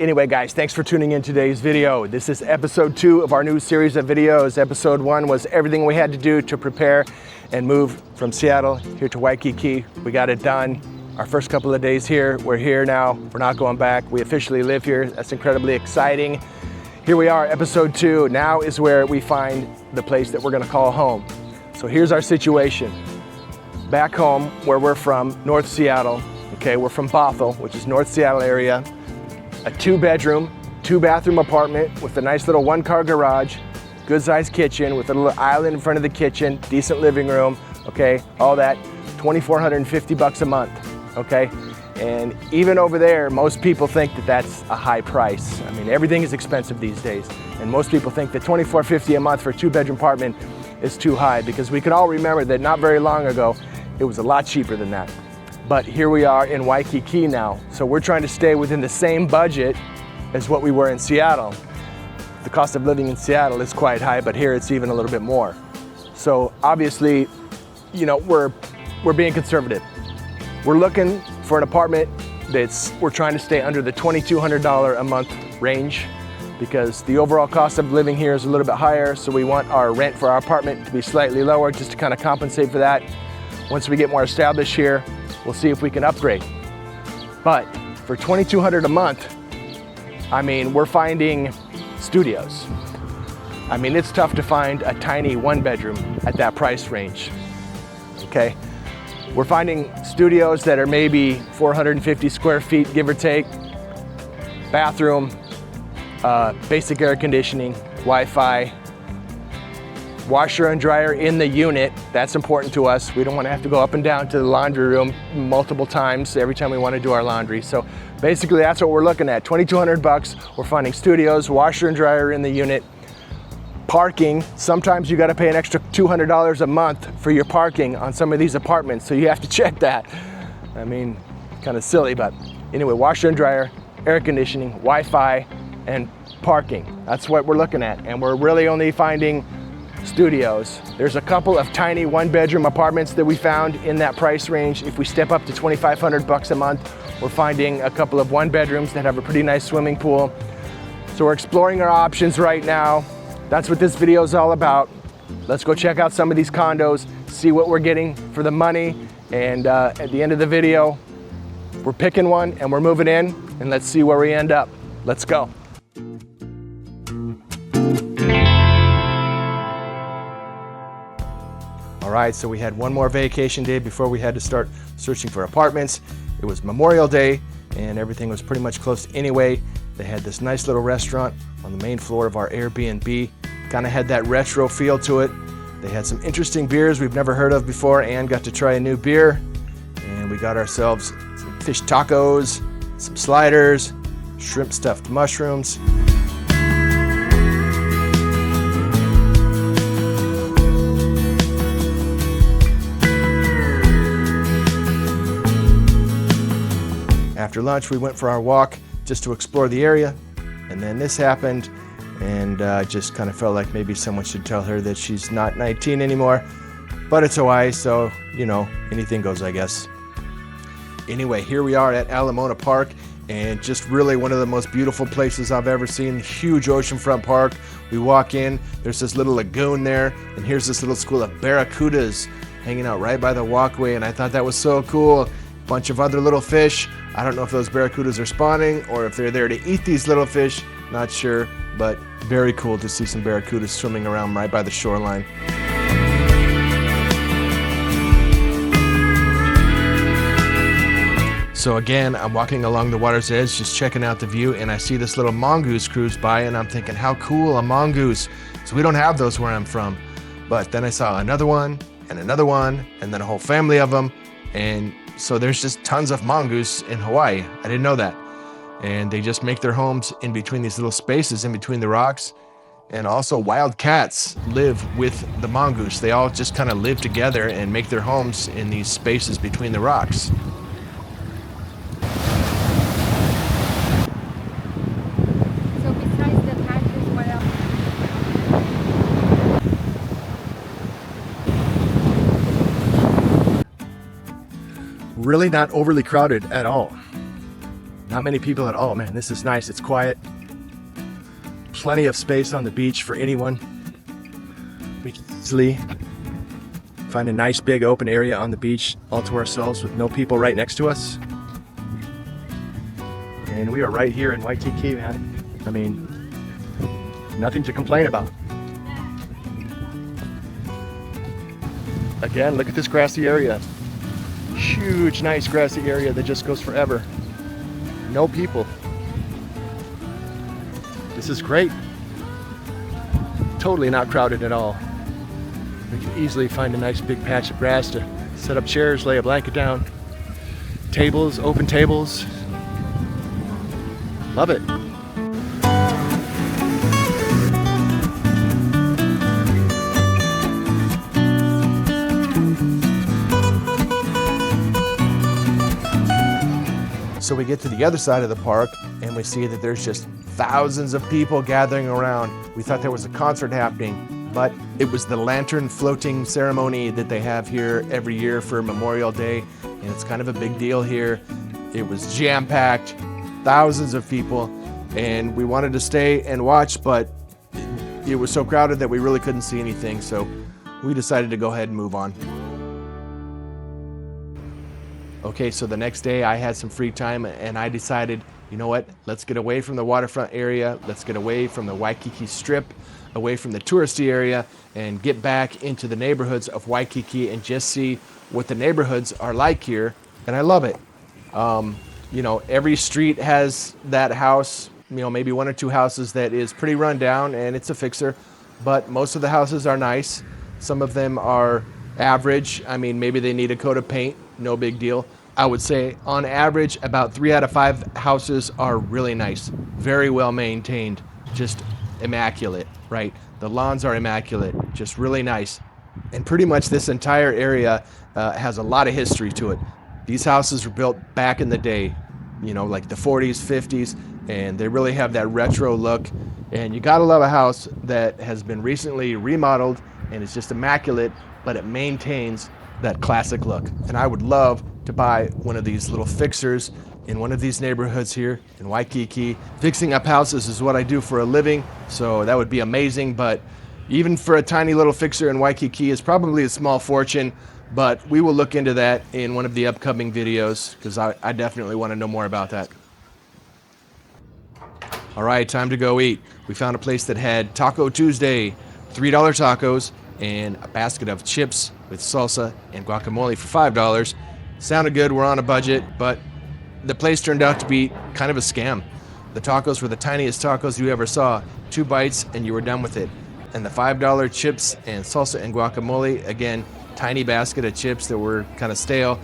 Anyway, guys, thanks for tuning in today's video. This is episode 2 of our new series of videos. Episode 1 was everything we had to do to prepare and move from Seattle here to Waikiki. We got it done. Our first couple of days here, we're here now. We're not going back. We officially live here. That's incredibly exciting. Here we are, episode 2. Now is where we find the place that we're gonna call home. So here's our situation. Back home, where we're from, North Seattle, okay, we're from Bothell, which is North Seattle area. A 2-bedroom, 2-bathroom apartment with a nice little 1-car garage, good sized kitchen with a little island in front of the kitchen, decent living room, okay, all that, $2,450 a month, okay? And even over there, most people think that that's a high price. I mean, everything is expensive these days. And most people think that $2,450 a month for a 2-bedroom apartment is too high, because we can all remember that not very long ago, it was a lot cheaper than that. But here we are in Waikiki now. So we're trying to stay within the same budget as what we were in Seattle. The cost of living in Seattle is quite high, but here it's even a little bit more. So obviously, you know, we're being conservative. We're looking for an apartment we're trying to stay under the $2,200 a month range, because the overall cost of living here is a little bit higher. So we want our rent for our apartment to be slightly lower, just to kind of compensate for that. Once we get more established here, we'll see if we can upgrade. But for $2,200 a month, I mean, we're finding studios. I mean, it's tough to find a tiny 1-bedroom at that price range, okay? We're finding studios that are maybe 450 square feet, give or take, bathroom, basic air conditioning, Wi-Fi, washer and dryer in the unit. That's important to us. We don't want to have to go up and down to the laundry room multiple times every time we want to do our laundry. So basically that's what we're looking at, $2,200. We're finding studios, washer and dryer in the unit. Parking, sometimes you got to pay an extra $200 a month for your parking on some of these apartments, so you have to check that. I mean, kind of silly, but anyway, washer and dryer, air conditioning, Wi-Fi, and parking. That's what we're looking at, and we're really only finding studios. There's a couple of tiny 1-bedroom apartments that we found in that price range. If we step up to $2,500 a month, we're finding a couple of 1-bedrooms that have a pretty nice swimming pool. So we're exploring our options right now. That's what this video is all about. Let's go check out some of these condos, see what we're getting for the money, and at the end of the video, we're picking one and we're moving in, and let's see where we end up. Let's go. All right, so we had one more vacation day before we had to start searching for apartments. It was Memorial Day and everything was pretty much closed anyway. They had this nice little restaurant on the main floor of our Airbnb. Kind of had that retro feel to it. They had some interesting beers we've never heard of before, and got to try a new beer. And we got ourselves some fish tacos, some sliders, shrimp stuffed mushrooms. After lunch, we went for our walk just to explore the area, and then this happened, and just kind of felt like maybe someone should tell her that she's not 19 anymore, but it's Hawaii, so, you know, anything goes, I guess. Anyway, here we are at Alamona Park, and just really one of the most beautiful places I've ever seen. Huge oceanfront park. We walk in, there's this little lagoon there, and here's this little school of barracudas hanging out right by the walkway, and I thought that was so cool. Bunch of other little fish. I don't know if those barracudas are spawning or if they're there to eat these little fish. Not sure, but very cool to see some barracudas swimming around right by the shoreline. So again, I'm walking along the water's edge, just checking out the view, and I see this little mongoose cruise by, and I'm thinking, how cool, a mongoose. So we don't have those where I'm from. But then I saw another one, and then a whole family of them, and so there's just tons of mongoose in Hawaii. I didn't know that. And they just make their homes in between these little spaces in between the rocks. And also wild cats live with the mongoose. They all just kind of live together and make their homes in these spaces between the rocks. So besides the patches, what else? Really not overly crowded at all. Not many people at all, man. This is nice. It's quiet. Plenty of space on the beach for anyone. We can easily find a nice big open area on the beach all to ourselves with no people right next to us. And we are right here in Waikiki, man. I mean, nothing to complain about. Again, look at this grassy area. Huge, nice grassy area that just goes forever. No people. This is great. Totally not crowded at all. We can easily find a nice big patch of grass to set up chairs, lay a blanket down. Tables, open tables. Love it. So we get to the other side of the park and we see that there's just thousands of people gathering around. We thought there was a concert happening, but it was the lantern floating ceremony that they have here every year for Memorial Day, and it's kind of a big deal here. It was jam-packed, thousands of people, and we wanted to stay and watch, but it was so crowded that we really couldn't see anything, so we decided to go ahead and move on. Okay, so the next day I had some free time and I decided, you know what, let's get away from the waterfront area, let's get away from the Waikiki Strip, away from the touristy area, and get back into the neighborhoods of Waikiki and just see what the neighborhoods are like here, and I love it. You know, every street has that house, you know, maybe one or two houses that is pretty run down and it's a fixer, but most of the houses are nice. Some of them are average. I mean, maybe they need a coat of paint, no big deal. I would say on average about 3 out of 5 houses are really nice, very well maintained, just immaculate, right? The lawns are immaculate, just really nice. And pretty much this entire area has a lot of history to it. These houses were built back in the day, you know, like the 40s, 50s, and they really have that retro look. And you gotta love a house that has been recently remodeled and it's just immaculate, but it maintains that classic look. And I would love to buy one of these little fixers in one of these neighborhoods here in Waikiki. Fixing up houses is what I do for a living, so that would be amazing, but even for a tiny little fixer in Waikiki is probably a small fortune, but we will look into that in one of the upcoming videos because I definitely want to know more about that. All right, time to go eat. We found a place that had Taco Tuesday, $3 tacos, and a basket of chips with salsa and guacamole for $5. Sounded good, we're on a budget, but the place turned out to be kind of a scam. The tacos were the tiniest tacos you ever saw. 2 bites and you were done with it. And the $5 chips and salsa and guacamole, again, tiny basket of chips that were kind of stale.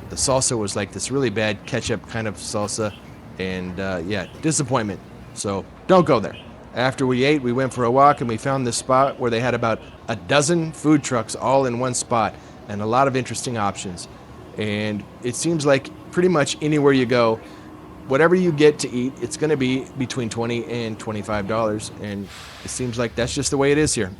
The salsa was like this really bad ketchup kind of salsa, and yeah, disappointment. So don't go there. After we ate, we went for a walk and we found this spot where they had about a dozen food trucks all in one spot and a lot of interesting options. And it seems like pretty much anywhere you go, whatever you get to eat, it's going to be between $20 and $25. And it seems like that's just the way it is here.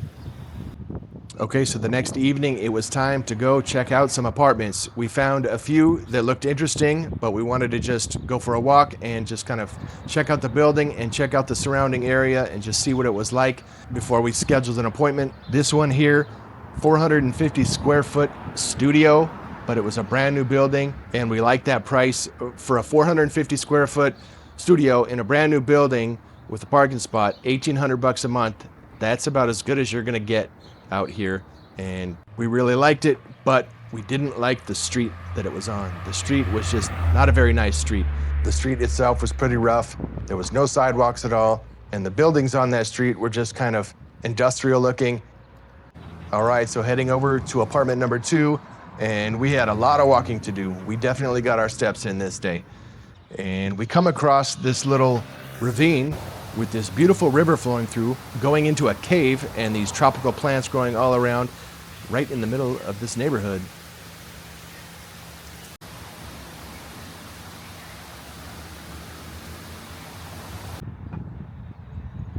Okay, so the next evening it was time to go check out some apartments. We found a few that looked interesting, but we wanted to just go for a walk and just kind of check out the building and check out the surrounding area and just see what it was like before we scheduled an appointment. This one here, 450 square foot studio, but it was a brand new building, and we liked that price for a 450 square foot studio in a brand new building with a parking spot, $1,800 a month. That's about as good as you're gonna get out here, and we really liked it, but we didn't like the street that it was on. The street was just not a very nice street. The street itself was pretty rough. There was no sidewalks at all, and the buildings on that street were just kind of industrial looking. All right, so heading over to apartment number 2, and we had a lot of walking to do. We definitely got our steps in this day. And we come across this little ravine with this beautiful river flowing through, going into a cave, and these tropical plants growing all around, right in the middle of this neighborhood.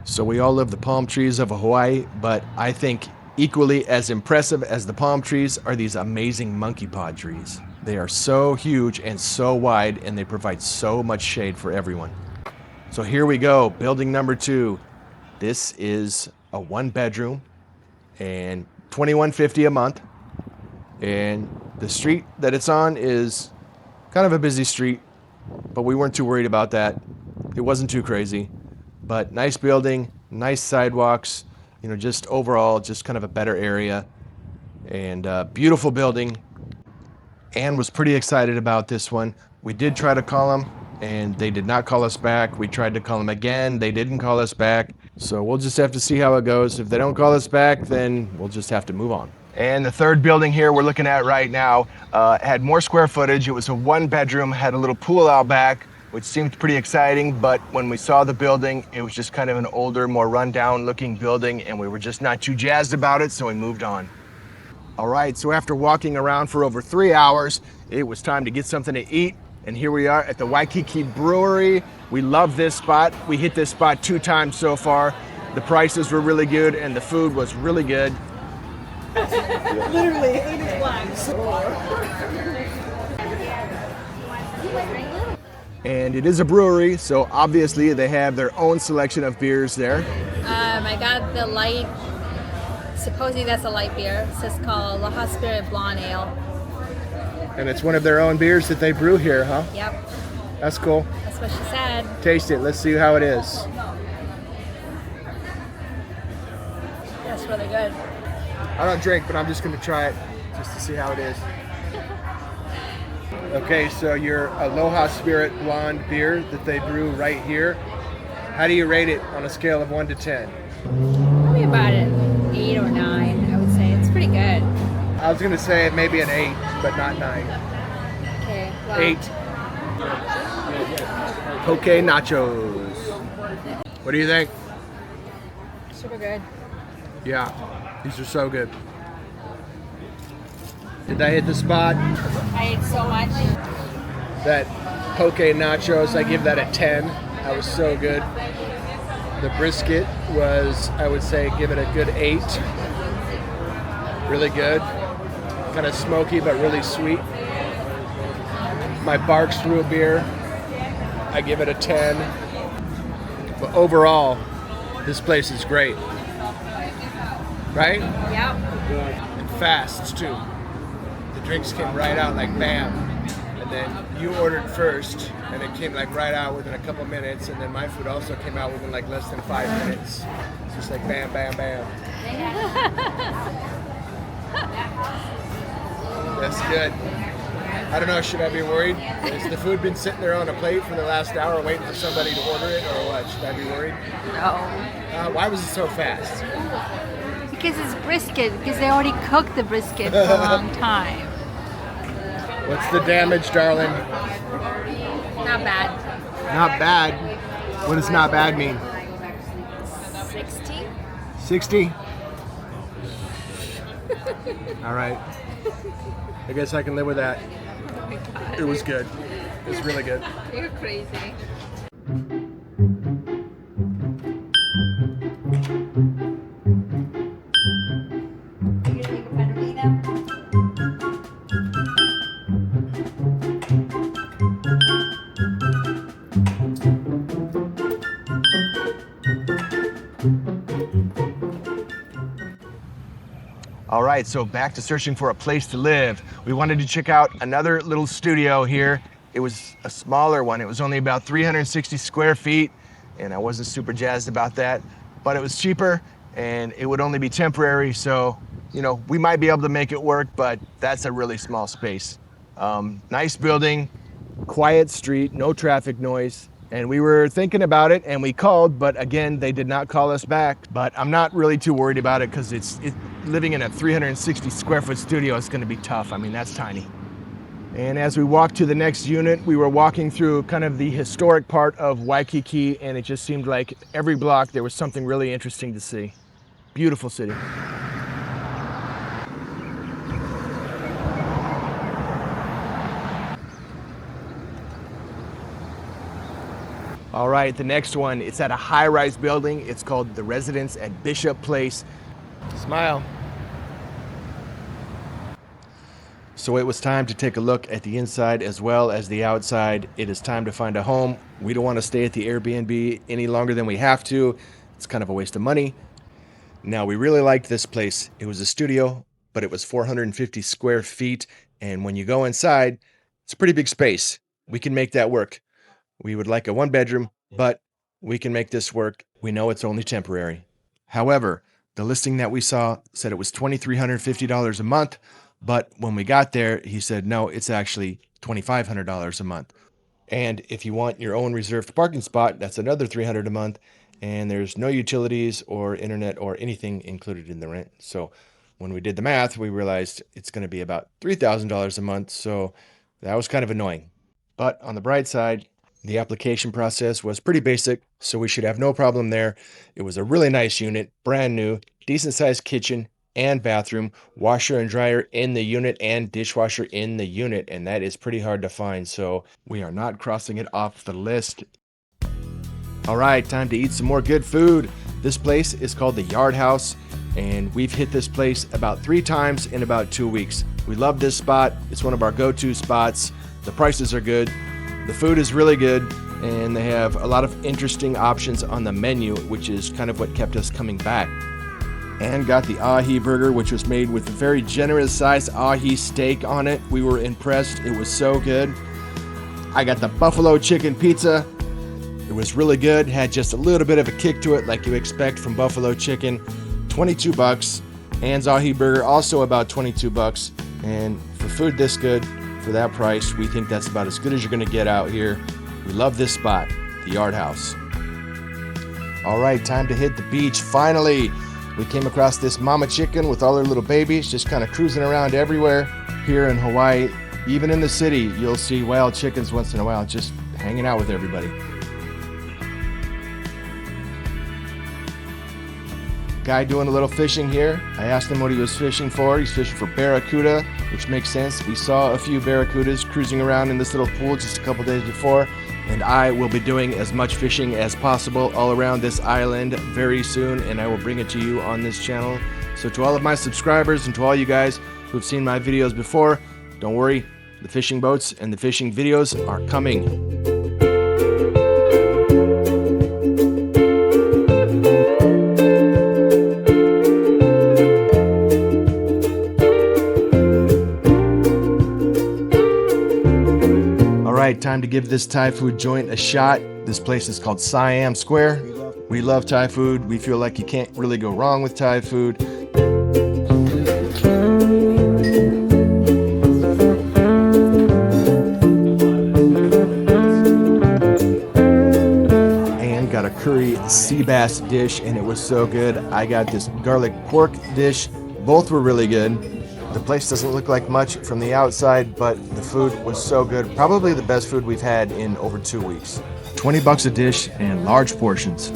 So we all love the palm trees of Hawaii, but I think equally as impressive as the palm trees are these amazing monkey pod trees. They are so huge and so wide, and they provide so much shade for everyone. So here we go, building number 2. This is a 1-bedroom and $21.50 a month. And the street that it's on is kind of a busy street, but we weren't too worried about that. It wasn't too crazy, but nice building, nice sidewalks, just overall, just kind of a better area, and beautiful building. Anne was pretty excited about this one. We did try to call them, and they did not call us back. We tried to call them again. They didn't call us back. So we'll just have to see how it goes. If they don't call us back, then we'll just have to move on. And the third building here we're looking at right now had more square footage. It was a 1-bedroom, had a little pool out back, which seemed pretty exciting. But when we saw the building, it was just kind of an older, more rundown looking building, and we were just not too jazzed about it, so we moved on. All right, so after walking around for over 3 hours, it was time to get something to eat. And here we are at the Waikiki Brewery. We love this spot. We hit this spot 2 times so far. The prices were really good and the food was really good. Literally, it is flags. And it is a brewery, so obviously they have their own selection of beers there. I got the light, supposedly that's a light beer. It's called La Spirit Blonde Ale. And it's one of their own beers that they brew here, huh? Yep, That's cool. that's what she said. Taste it, let's see how it is. That's really good. I don't drink, but I'm just gonna try it just to see how it is. Okay, so your Aloha Spirit Blonde beer that they brew right here. How do you rate it on a scale of 1 to 10? Probably about an 8 or 9, I would say. It's pretty good. I was gonna say maybe an 8, but not 9. Okay, well, 8. Poke nachos. What do you think? super good. Yeah, these are so good. Did I hit the spot? I ate so much. That poke nachos, I give that a 10. That was so good. The brisket was, I would say, give it a good 8. Really good. Kind of smoky, but really sweet. My Barks Brew beer, I give it a 10. But overall, this place is great. Right? Yep. And fast, too. The drinks came right out like bam. And then you ordered first, and it came like right out within a couple minutes, and then my food also came out within like less than 5 minutes. It's just like bam, bam, bam. That's good. I don't know, should I be worried? Has the food been sitting there on a plate for the last hour waiting for somebody to order it, or what? Should I be worried? No. Why was it so fast? Because it's brisket, because they already cooked the brisket for a long time. What's the damage, darling? Not bad. Not bad. What does not bad mean? 60? 60? All right. I guess I can live with that. Oh my God. It was good. It was really good. You're crazy. All right, so back to searching for a place to live. We wanted to check out another little studio here. It was a smaller one. It was only about 360 square feet, and I wasn't super jazzed about that, but it was cheaper and it would only be temporary. So, we might be able to make it work, but that's a really small space. Nice building, quiet street, no traffic noise. And we were thinking about it and we called, but again, they did not call us back. But I'm not really too worried about it because living in a 360 square foot studio is gonna be tough. I mean, that's tiny. And as we walked to the next unit, we were walking through kind of the historic part of Waikiki, and it just seemed like every block there was something really interesting to see. Beautiful city. All right, the next one, it's at a high-rise building. It's called the Residence at Bishop Place. Smile. So it was time to take a look at the inside as well as the outside. It is time to find a home. We don't want to stay at the Airbnb any longer than we have to. It's kind of a waste of money. Now, we really liked this place. It was a studio, but it was 450 square feet. And when you go inside, it's a pretty big space. We can make that work. We would like a one bedroom, but we can make this work. We know it's only temporary. However, the listing that we saw said it was $2,350 a month. But when we got there, he said, no, it's actually $2,500 a month. And if you want your own reserved parking spot, that's another $300 a month. And there's no utilities or internet or anything included in the rent. So when we did the math, we realized it's going to be about $3,000 a month. So that was kind of annoying. But on the bright side, the application process was pretty basic, so we should have no problem there. It was a really nice unit, brand new, decent sized kitchen and bathroom, washer and dryer in the unit and dishwasher in the unit. And that is pretty hard to find. So we are not crossing it off the list. All right, time to eat some more good food. This place is called the Yard House, and we've hit this place about 3 times in about 2 weeks. We love this spot. It's one of our go-to spots. The prices are good. The food is really good, and they have a lot of interesting options on the menu, which is kind of what kept us coming back. And got the ahi burger, which was made with a very generous sized ahi steak on it. We were impressed. It was so good. I got the buffalo chicken pizza. It was really good, had just a little bit of a kick to it like you expect from buffalo chicken. $22. Ann's ahi burger also about $22. And for food this good, for that price, we think that's about as good as you're going to get out here. We love this spot, the Yard House. All right, time to hit the beach. Finally, we came across this mama chicken with all her little babies just kind of cruising around everywhere here in Hawaii. Even in the city, you'll see wild chickens once in a while just hanging out with everybody. Guy doing a little fishing here. I asked him what he was fishing for. He's fishing for barracuda, which makes sense. We saw a few barracudas cruising around in this little pool just a couple days before, and I will be doing as much fishing as possible all around this island very soon, and I will bring it to you on this channel. So to all of my subscribers and to all you guys who've seen my videos before, don't worry, the fishing boats and the fishing videos are coming. Time to give this Thai food joint a shot. This place is called Siam Square. We love Thai food. We feel like you can't really go wrong with Thai food. And got a curry sea bass dish, and it was so good. I got this garlic pork dish. Both were really good. The place doesn't look like much from the outside, but the food was so good. Probably the best food we've had in over 2 weeks. $20 a dish and large portions.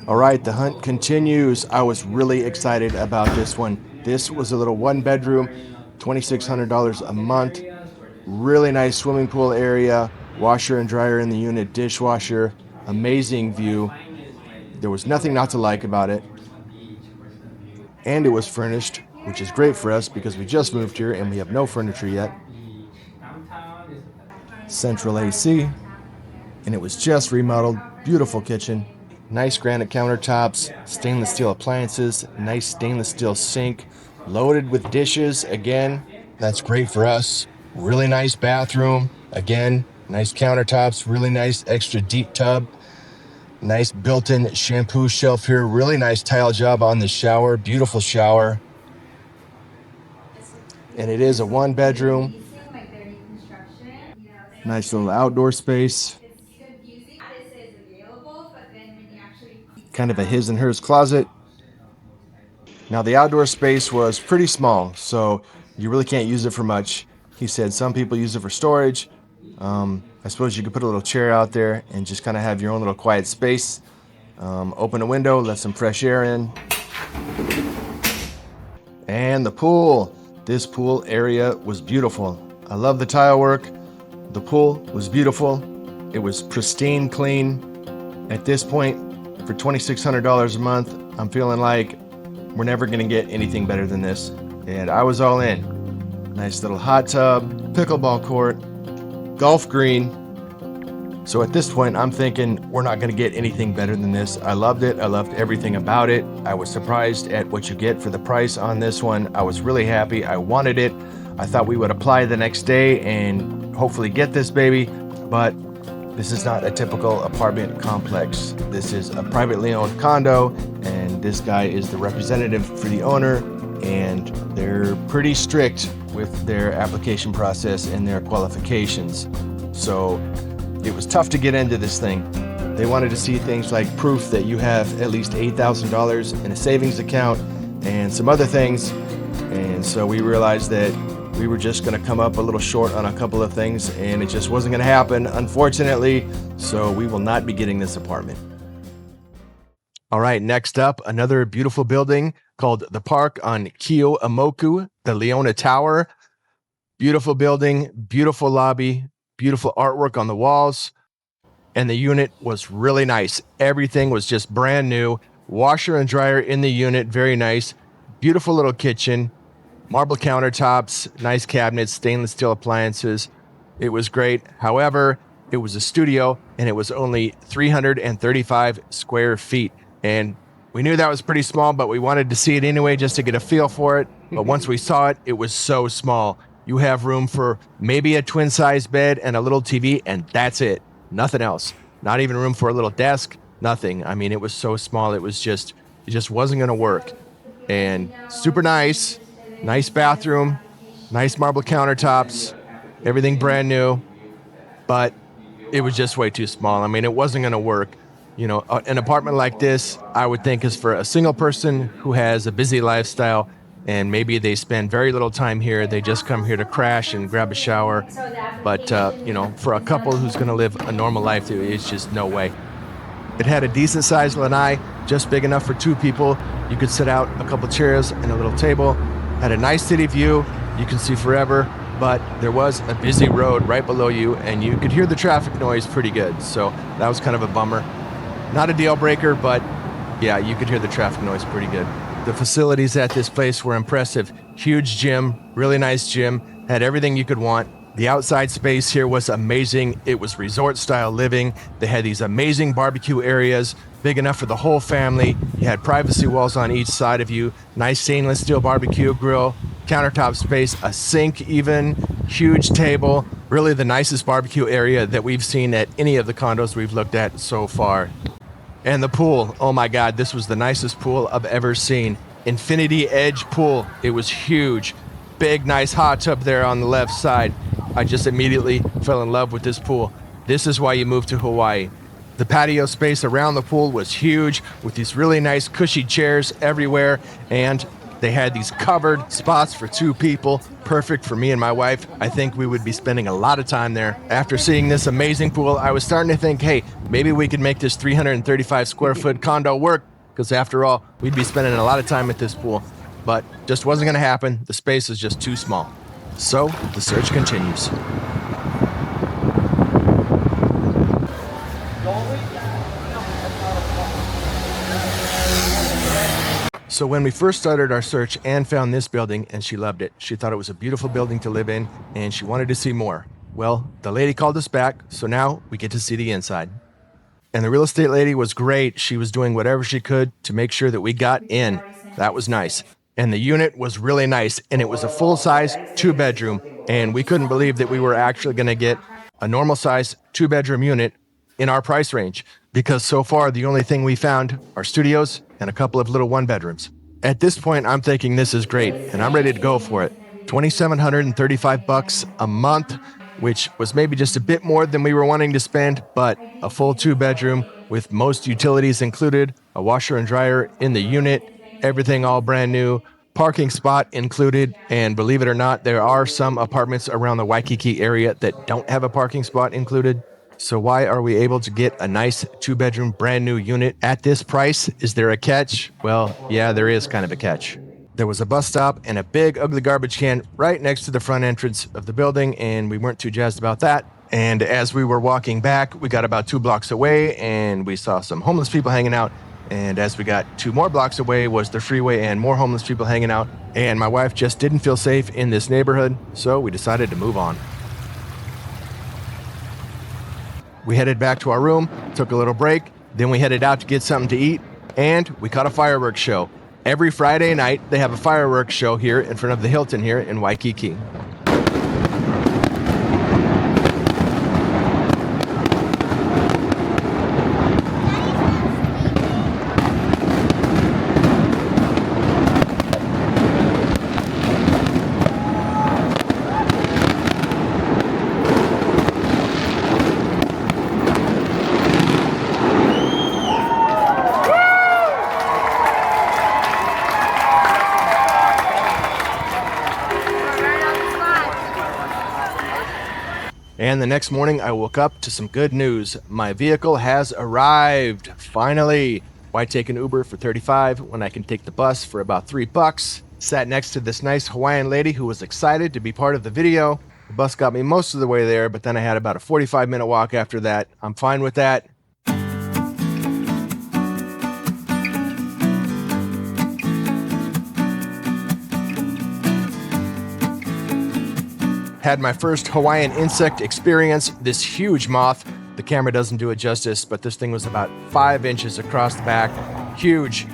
All right, the hunt continues. I was really excited about this one. This was a little one bedroom, $2,600 a month. Really nice swimming pool area, washer and dryer in the unit, dishwasher, amazing view. There was nothing not to like about it. And it was furnished, which is great for us because we just moved here and we have no furniture yet. Central AC, and it was just remodeled. Beautiful kitchen, nice granite countertops, stainless steel appliances, nice stainless steel sink, loaded with dishes. Again, that's great for us. Really nice bathroom. Again, nice countertops, really nice extra deep tub. Nice built-in shampoo shelf here. Really nice tile job on the shower. Beautiful shower. And it is a one bedroom. Nice little outdoor space. Kind of a his and hers closet. Now the outdoor space was pretty small, so you really can't use it for much. He said some people use it for storage. I suppose you could put a little chair out there and just kind of have your own little quiet space. Open a window, let some fresh air in. And the pool. This pool area was beautiful. I love the tile work. The pool was beautiful. It was pristine clean. At this point, for $2,600 a month, I'm feeling like we're never gonna get anything better than this. And I was all in. Nice little hot tub, pickleball court, golf green. So at this point, I'm thinking we're not gonna get anything better than this. I loved it. I loved everything about it. I was surprised at what you get for the price on this one. I was really happy. I wanted it. I thought we would apply the next day and hopefully get this baby, but this is not a typical apartment complex. This is a privately owned condo, and this guy is the representative for the owner, and they're pretty strict with their application process and their qualifications. So it was tough to get into this thing. They wanted to see things like proof that you have at least $8,000 in a savings account and some other things. And so we realized that we were just going to come up a little short on a couple of things, and it just wasn't going to happen, unfortunately. So we will not be getting this apartment. All right, next up, another beautiful building called The Park on Kiyoamoku, the Leona Tower. Beautiful building, beautiful lobby, beautiful artwork on the walls. And the unit was really nice. Everything was just brand new. Washer and dryer in the unit, very nice. Beautiful little kitchen. Marble countertops, nice cabinets, stainless steel appliances. It was great. However, it was a studio and it was only 335 square feet. And we knew that was pretty small, but we wanted to see it anyway just to get a feel for it. But once we saw it, it was so small. You have room for maybe a twin size bed and a little TV, and that's it. Nothing else. Not even room for a little desk, nothing. I mean, it was so small. It just wasn't going to work. And super nice. Nice bathroom, nice marble countertops, everything brand new, but it was just way too small. I mean, it wasn't going to work. You know, an apartment like this, I would think, is for a single person who has a busy lifestyle, and maybe they spend very little time here. They just come here to crash and grab a shower. But, you know, for a couple who's going to live a normal life, it's just no way. It had a decent sized lanai, just big enough for two people. You could sit out a couple chairs and a little table. Had a nice city view, you can see forever, but there was a busy road right below you, and you could hear the traffic noise pretty good, so that was kind of a bummer. Not a deal breaker, but yeah, you could hear the traffic noise pretty good. The facilities at this place were impressive. Huge gym, really nice gym, had everything you could want. The outside space here was amazing. It was resort-style living. They had these amazing barbecue areas, big enough for the whole family. You had privacy walls on each side of you, nice stainless steel barbecue grill, countertop space, a sink even, huge table, really the nicest barbecue area that we've seen at any of the condos we've looked at so far. And the pool, oh my God, this was the nicest pool I've ever seen. Infinity Edge pool, it was huge. Big, nice hot tub there on the left side. I just immediately fell in love with this pool. This is why you move to Hawaii. The patio space around the pool was huge with these really nice cushy chairs everywhere, and they had these covered spots for two people, perfect for me and my wife. I think we would be spending a lot of time there. After seeing this amazing pool, I was starting to think, hey, maybe we could make this 335 square foot condo work, because after all, we'd be spending a lot of time at this pool. But just wasn't going to happen. The space is just too small. So the search continues. So when we first started our search, Anne found this building and she loved it. She thought it was a beautiful building to live in and she wanted to see more. Well, the lady called us back, so now we get to see the inside. And the real estate lady was great. She was doing whatever she could to make sure that we got in. That was nice. And the unit was really nice, and it was a full-size 2-bedroom, and we couldn't believe that we were actually going to get a normal-size 2-bedroom unit in our price range, because so far the only thing we found are studios and a couple of little 1-bedrooms. At this point, I'm thinking this is great, and I'm ready to go for it. $2,735 a month, which was maybe just a bit more than we were wanting to spend, but a full 2-bedroom with most utilities included, a washer and dryer in the unit, everything all brand new, parking spot included, and believe it or not, there are some apartments around the Waikiki area that don't have a parking spot included. So why are we able to get a nice 2-bedroom brand new unit at this price? Is there a catch? Well, yeah, there is kind of a catch. There was a bus stop and a big ugly garbage can right next to the front entrance of the building, and we weren't too jazzed about that. And as we were walking back, we got about 2 blocks away and we saw some homeless people hanging out. And as we got 2 more blocks away was the freeway and more homeless people hanging out. And my wife just didn't feel safe in this neighborhood, so we decided to move on. We headed back to our room, took a little break, then we headed out to get something to eat, and we caught a fireworks show. Every Friday night, they have a fireworks show here in front of the Hilton here in Waikiki. And the next morning, I woke up to some good news. My vehicle has arrived, finally. Why take an Uber for $35 when I can take the bus for about $3? Sat next to this nice Hawaiian lady who was excited to be part of the video. The bus got me most of the way there, but then I had about a 45-minute walk after that. I'm fine with that. Had my first Hawaiian insect experience, this huge moth. The camera doesn't do it justice, but this thing was about 5 inches across the back. Huge.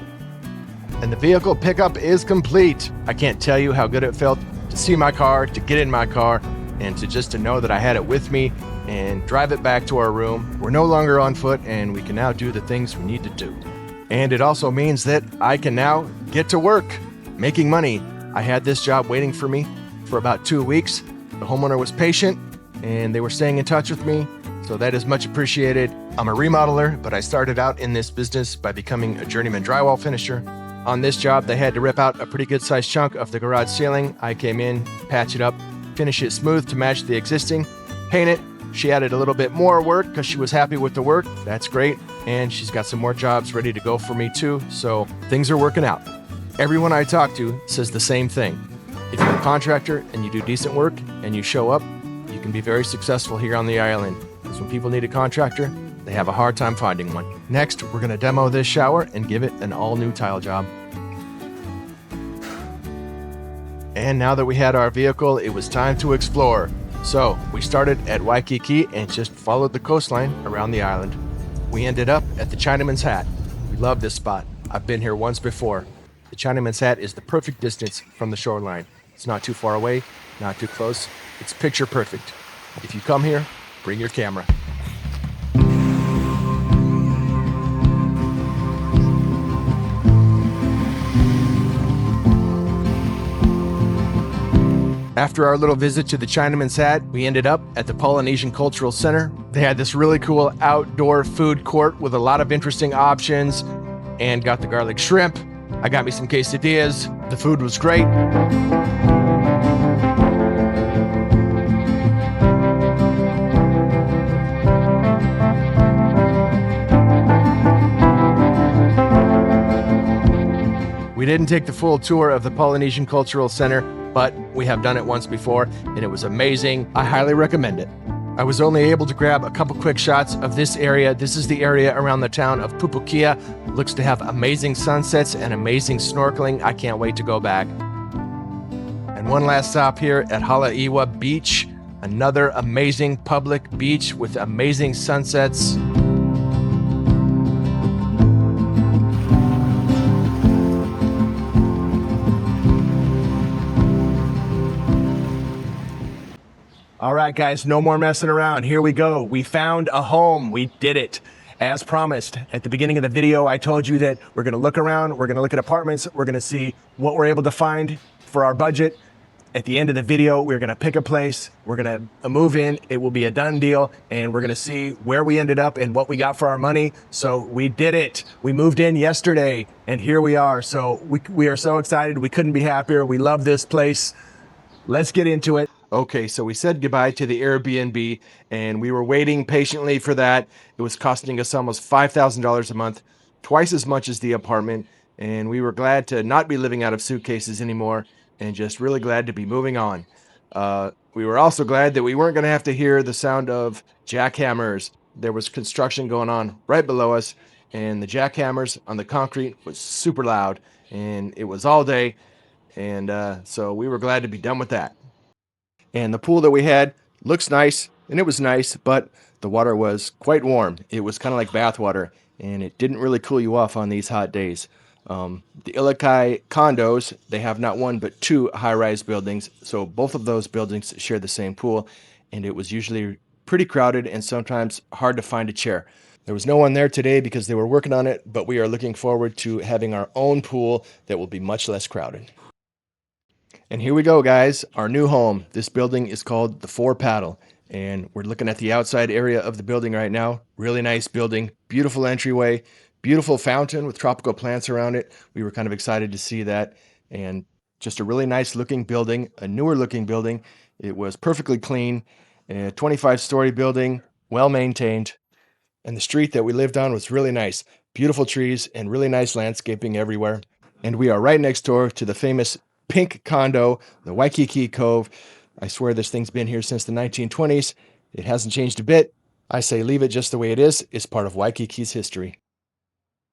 And the vehicle pickup is complete. I can't tell you how good it felt to see my car, to get in my car, and to know that I had it with me and drive it back to our room. We're no longer on foot, and we can now do the things we need to do. And it also means that I can now get to work, making money. I had this job waiting for me for about 2 weeks. The homeowner was patient, and they were staying in touch with me, so that is much appreciated. I'm a remodeler, but I started out in this business by becoming a journeyman drywall finisher. On this job, they had to rip out a pretty good-sized chunk of the garage ceiling. I came in, patch it up, finish it smooth to match the existing, paint it. She added a little bit more work because she was happy with the work. That's great, and she's got some more jobs ready to go for me too, so things are working out. Everyone I talk to says the same thing. If you're a contractor and you do decent work and you show up, you can be very successful here on the island. Because when people need a contractor, they have a hard time finding one. Next, we're going to demo this shower and give it an all-new tile job. And now that we had our vehicle, it was time to explore. So we started at Waikiki and just followed the coastline around the island. We ended up at the Chinaman's Hat. We love this spot. I've been here once before. The Chinaman's Hat is the perfect distance from the shoreline. It's not too far away, not too close. It's picture perfect. If you come here, bring your camera. After our little visit to the Chinaman's Hat, we ended up at the Polynesian Cultural Center. They had this really cool outdoor food court with a lot of interesting options, and got the garlic shrimp. I got me some quesadillas. The food was great. We didn't take the full tour of the Polynesian Cultural Center, but we have done it once before, and it was amazing. I highly recommend it. I was only able to grab a couple quick shots of this area. This is the area around the town of Pupukia. Looks to have amazing sunsets and amazing snorkeling. I can't wait to go back. And one last stop here at Halaiwa Beach, another amazing public beach with amazing sunsets. All right, guys, no more messing around. Here we go. We found a home. We did it. As promised, at the beginning of the video, I told you that we're going to look around. We're going to look at apartments. We're going to see what we're able to find for our budget. At the end of the video, we're going to pick a place. We're going to move in. It will be a done deal. And we're going to see where we ended up and what we got for our money. So we did it. We moved in yesterday, and here we are. So we are so excited. We couldn't be happier. We love this place. Let's get into it. Okay, so we said goodbye to the Airbnb, and we were waiting patiently for that. It was costing us almost $5,000 a month, twice as much as the apartment, and we were glad to not be living out of suitcases anymore, and just really glad to be moving on. We were also glad that we weren't going to have to hear the sound of jackhammers. There was construction going on right below us, and the jackhammers on the concrete was super loud, and it was all day, and so we were glad to be done with that. And the pool that we had looks nice, and it was nice, but the water was quite warm. It was kind of like bath water, and it didn't really cool you off on these hot days. The Ilokai condos, they have not one but two high-rise buildings, so both of those buildings share the same pool, and it was usually pretty crowded and sometimes hard to find a chair. There was no one there today because they were working on it, but we are looking forward to having our own pool that will be much less crowded. And here we go, guys, our new home. This building is called the Four Paddle, and we're looking at the outside area of the building right now. Really nice building, beautiful entryway, beautiful fountain with tropical plants around it. We were kind of excited to see that, and just a really nice looking building, a newer looking building. It was perfectly clean, a 25-story building, well maintained, and the street that we lived on was really nice. Beautiful trees and really nice landscaping everywhere. And we are right next door to the famous pink condo, the Waikiki Cove. I swear this thing's been here since the 1920s. It hasn't changed a bit. I say leave it just the way it is. It's part of Waikiki's history.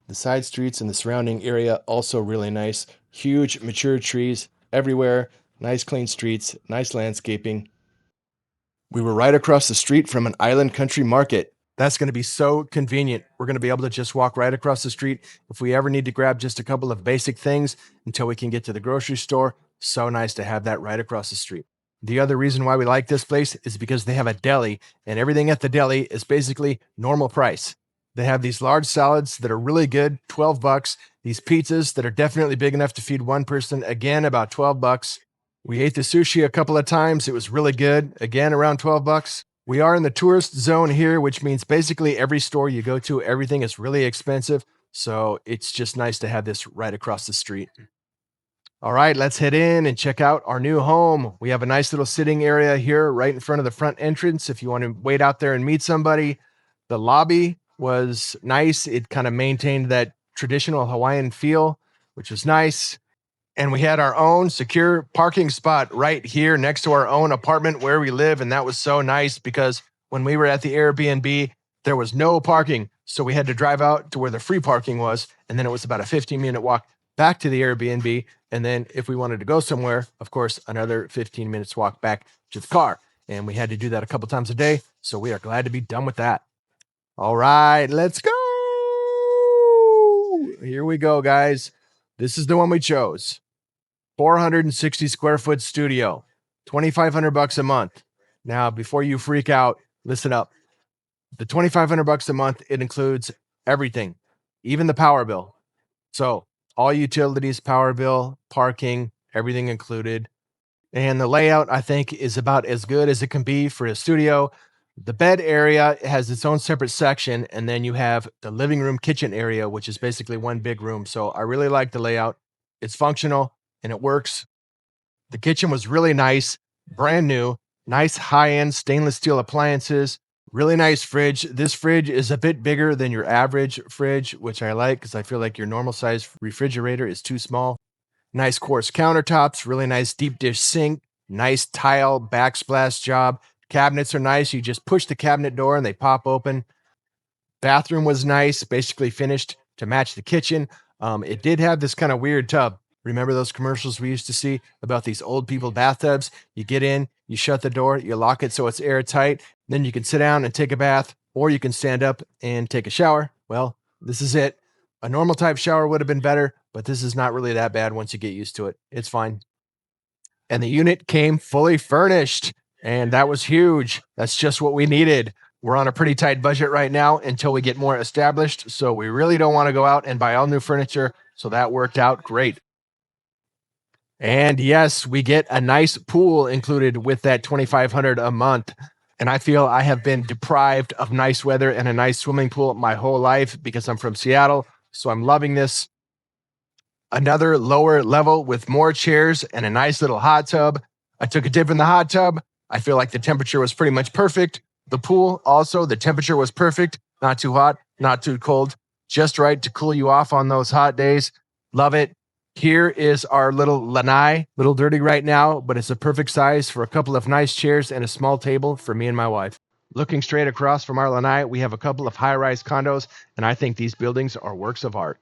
The side streets and the surrounding area also really nice. Huge mature trees everywhere. Nice clean streets, nice landscaping. We were right across the street from an island country market. That's going to be so convenient. We're going to be able to just walk right across the street if we ever need to grab just a couple of basic things until we can get to the grocery store. So nice to have that right across the street. The other reason why we like this place is because they have a deli, and everything at the deli is basically normal price. They have these large salads that are really good, $12. These pizzas that are definitely big enough to feed one person, again, about $12. We ate the sushi a couple of times. It was really good, again, around $12. We are in the tourist zone here, which means basically every store you go to, everything is really expensive. So it's just nice to have this right across the street. All right, let's head in and check out our new home. We have a nice little sitting area here right in front of the front entrance if you want to wait out there and meet somebody. The lobby was nice. It kind of maintained that traditional Hawaiian feel, which was nice. And we had our own secure parking spot right here next to our own apartment where we live. And that was so nice because when we were at the Airbnb, there was no parking. So we had to drive out to where the free parking was. And then it was about a 15-minute walk back to the Airbnb. And then if we wanted to go somewhere, of course, another 15 minutes walk back to the car. And we had to do that a couple times a day. So we are glad to be done with that. All right, let's go. Here we go, guys. This is the one we chose. 460 square foot studio, $2,500 a month. Now, before you freak out, listen up. The $2,500 a month, it includes everything, even the power bill. So all utilities, power bill, parking, everything included. And the layout, I think, is about as good as it can be for a studio. The bed area has its own separate section, and then you have the living room kitchen area, which is basically one big room. So I really like the layout. It's functional and it works. The kitchen was really nice, brand new, nice high-end stainless steel appliances, really nice fridge. This fridge is a bit bigger than your average fridge, which I like because I feel like your normal size refrigerator is too small. Nice quartz countertops, really nice deep dish sink, nice tile backsplash job. Cabinets are nice. You just push the cabinet door and they pop open. Bathroom was nice, basically finished to match the kitchen. It did have this kind of weird tub. Remember those commercials we used to see about these old people bathtubs? You get in, you shut the door, you lock it so it's airtight, then you can sit down and take a bath, or you can stand up and take a shower. Well, this is it. A normal type shower would have been better, but this is not really that bad once you get used to it. It's fine. And the unit came fully furnished, and that was huge. That's just what we needed. We're on a pretty tight budget right now until we get more established, so we really don't want to go out and buy all new furniture, so that worked out great. And yes, we get a nice pool included with that $2,500 a month. And I feel I have been deprived of nice weather and a nice swimming pool my whole life because I'm from Seattle. So I'm loving this. Another lower level with more chairs and a nice little hot tub. I took a dip in the hot tub. I feel like the temperature was pretty much perfect. The pool also, the temperature was perfect. Not too hot, not too cold. Just right to cool you off on those hot days. Love it. Here is our little lanai, little dirty right now, but it's a perfect size for a couple of nice chairs and a small table for me and my wife. Looking straight across from our lanai, we have a couple of high-rise condos, and I think these buildings are works of art.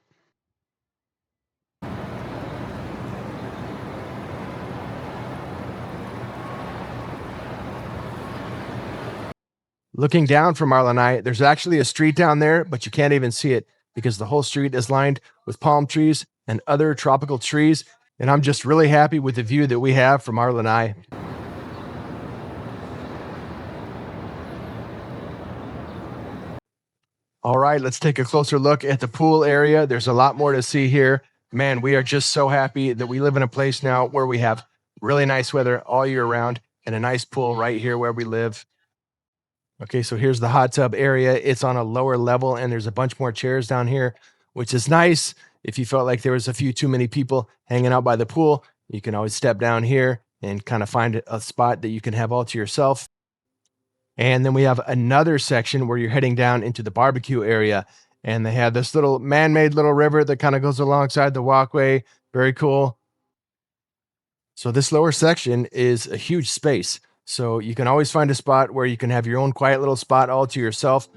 Looking down from our lanai, there's actually a street down there, but you can't even see it because the whole street is lined with palm trees and other tropical trees, and I'm just really happy with the view that we have from our lanai. All right, let's take a closer look at the pool area. There's a lot more to see here. Man, we are just so happy that we live in a place now where we have really nice weather all year round and a nice pool right here where we live. Okay, so here's the hot tub area. It's on a lower level and there's a bunch more chairs down here, which is nice. If you felt like there was a few too many people hanging out by the pool, you can always step down here and kind of find a spot that you can have all to yourself. And then we have another section where you're heading down into the barbecue area, and they have this little man-made little river that kind of goes alongside the walkway. Very cool. So this lower section is a huge space. So you can always find a spot where you can have your own quiet little spot all to yourself.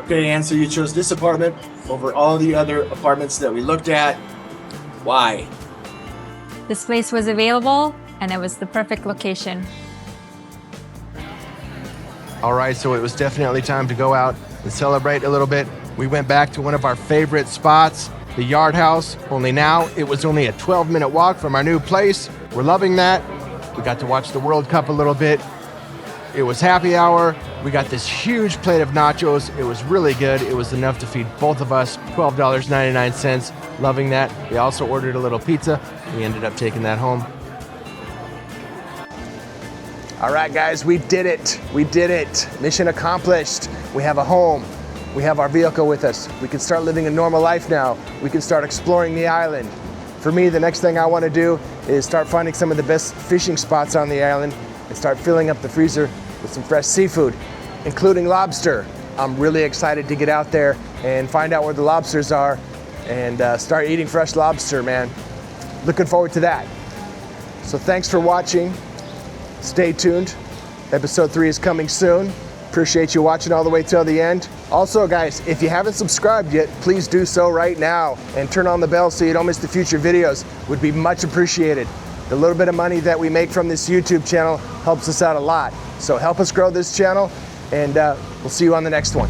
Okay, Ann, so you chose this apartment over all the other apartments that we looked at. Why? This place was available and it was the perfect location. All right, so it was definitely time to go out and celebrate a little bit. We went back to one of our favorite spots, the Yard House, only now it was only a 12-minute walk from our new place. We're loving that. We got to watch the World Cup a little bit. It was happy hour. We got this huge plate of nachos. It was really good. It was enough to feed both of us, $12.99. Loving that. We also ordered a little pizza. We ended up taking that home. All right, guys, we did it. We did it. Mission accomplished. We have a home. We have our vehicle with us. We can start living a normal life now. We can start exploring the island. For me, the next thing I want to do is start finding some of the best fishing spots on the island and start filling up the freezer with some fresh seafood, including lobster. I'm really excited to get out there and find out where the lobsters are and start eating fresh lobster, man. Looking forward to that. So thanks for watching. Stay tuned. Episode 3 is coming soon. Appreciate you watching all the way till the end. Also, guys, if you haven't subscribed yet, please do so right now and turn on the bell so you don't miss the future videos. Would be much appreciated. The little bit of money that we make from this YouTube channel helps us out a lot. So help us grow this channel, and we'll see you on the next one.